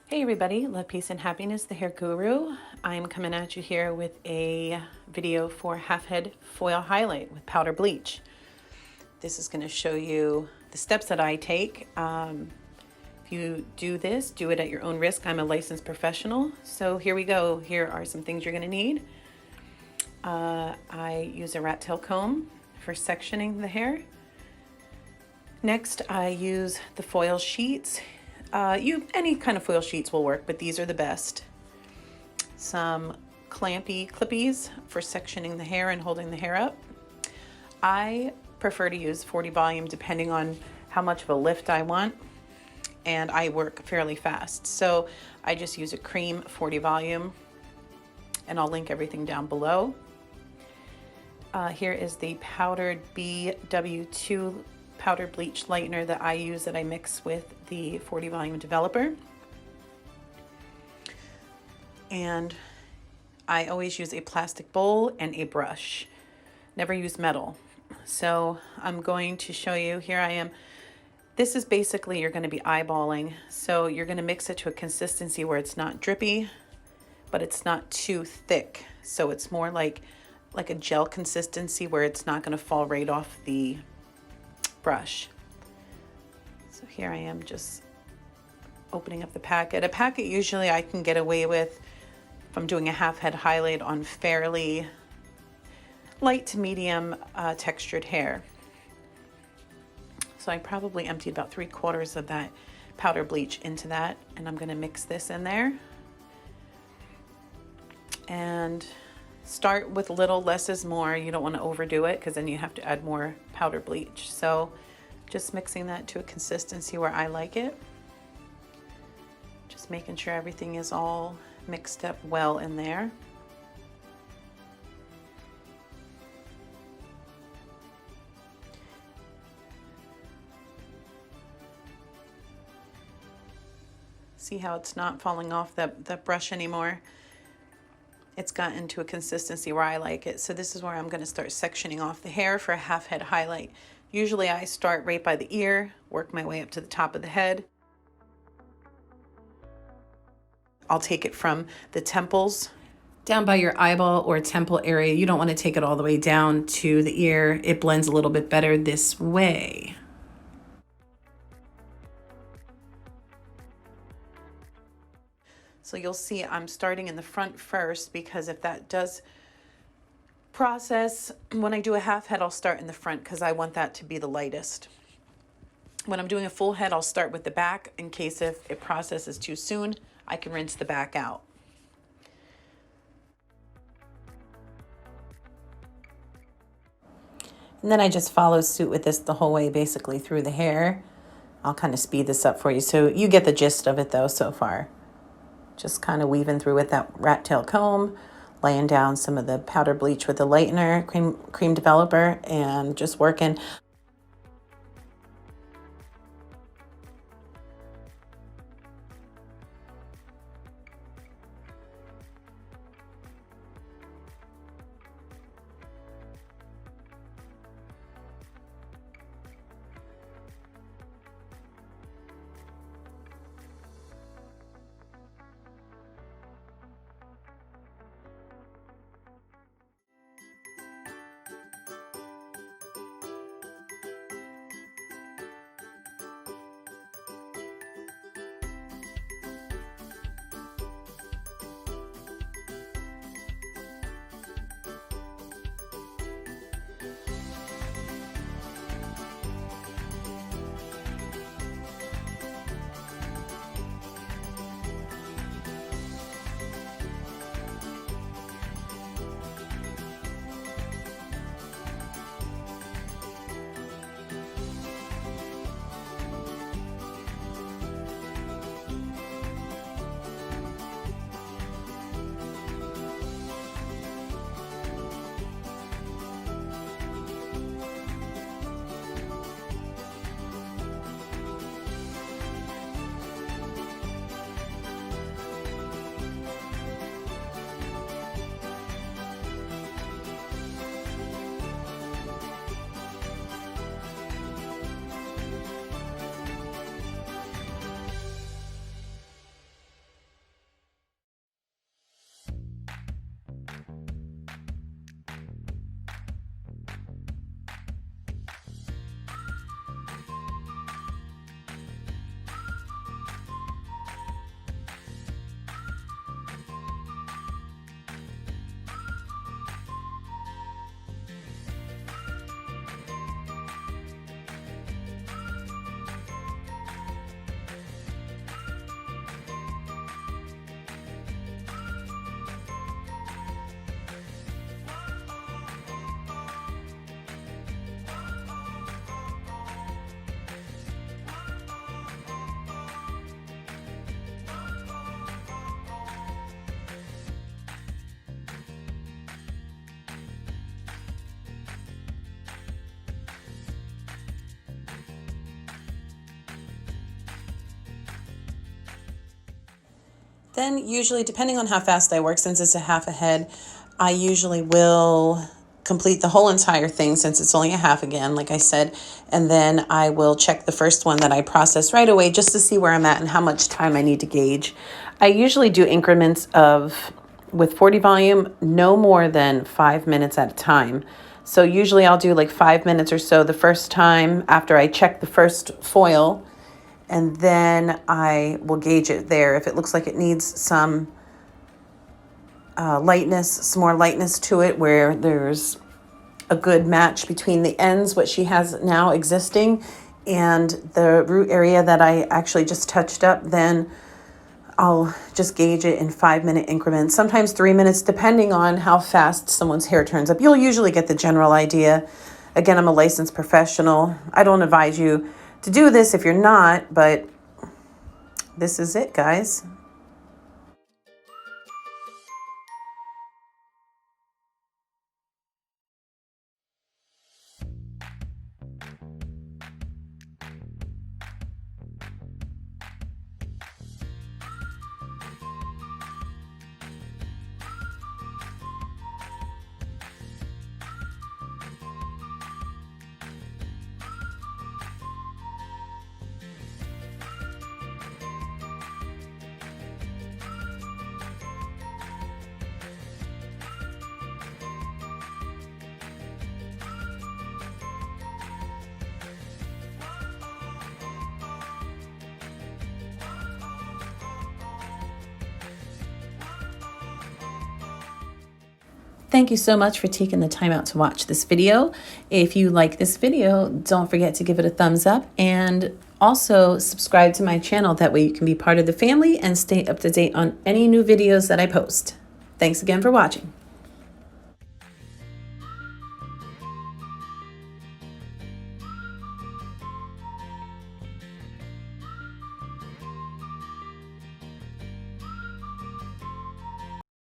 Hey everybody, love, peace, and happiness, the hair guru. I'm coming at you here with a video for half head foil highlight with powder bleach. This is going to show you the steps that I take. If you do this, do it at your own risk. I'm a licensed professional. So here we go. Here are some things you're going to need. I use a rat tail comb for sectioning the hair. Next, I use the foil sheets. Any kind of foil sheets will work, but these are the best. Some Clippies for sectioning the hair and holding the hair up. I prefer to use 40 volume depending on how much of a lift I want, and I work fairly fast. So I just use a cream 40 volume, and I'll link everything down below. Here is the powdered BW2 powder bleach lightener that I use, that I mix with the 40 volume developer. And I always use a plastic bowl and a brush, never use metal. So I'm going to show you, here I am. This is basically, you're going to be eyeballing. So you're going to mix it to a consistency where it's not drippy, but it's not too thick. So it's more like a gel consistency where it's not going to fall right off the brush. So here I am just opening up the packet. A packet usually I can get away with if I'm doing a half head highlight on fairly light to medium textured hair. So I probably emptied about 3/4 of that powder bleach into that, and I'm going to mix this in there. And start with little, less is more. You don't want to overdo it because then you have to add more powder bleach. So just mixing that to a consistency where I like it. Just making sure everything is all mixed up well in there. See how it's not falling off the brush anymore? It's gotten to a consistency where I like it. So this is where I'm going to start sectioning off the hair for a half head highlight. Usually I start right by the ear, work my way up to the top of the head. I'll take it from the temples down by your eyeball or temple area. You don't want to take it all the way down to the ear. It blends a little bit better this way. So you'll see I'm starting in the front first, because if that does process, when I do a half head, I'll start in the front because I want that to be the lightest. When I'm doing a full head, I'll start with the back in case if it processes too soon, I can rinse the back out. And then I just follow suit with this the whole way, basically through the hair. I'll kind of speed this up for you so you get the gist of it though so far. Just kind of weaving through with that rat tail comb, laying down some of the powder bleach with the Lightener Creme Developer, and just working. Then usually, depending on how fast I work, since it's a half a head, I usually will complete the whole entire thing since it's only a half again, like I said, and then I will check the first one that I process right away just to see where I'm at and how much time I need to gauge. I usually do increments of, with 40 volume, no more than 5 minutes at a time. So usually I'll do like 5 minutes or so the first time after I check the first foil, and then I will gauge it there. If it looks like it needs some lightness, some more lightness to it, where there's a good match between the ends, what she has now existing, and the root area that I actually just touched up, then I'll just gauge it in 5-minute increments, sometimes 3 minutes, depending on how fast someone's hair turns up. You'll usually get the general idea. Again, I'm a licensed professional. I don't advise you to do this if you're not, but this is it, guys. Thank you so much for taking the time out to watch this video. If you like this video, don't forget to give it a thumbs up and also subscribe to my channel. That way you can be part of the family and stay up to date on any new videos that I post. Thanks again for watching.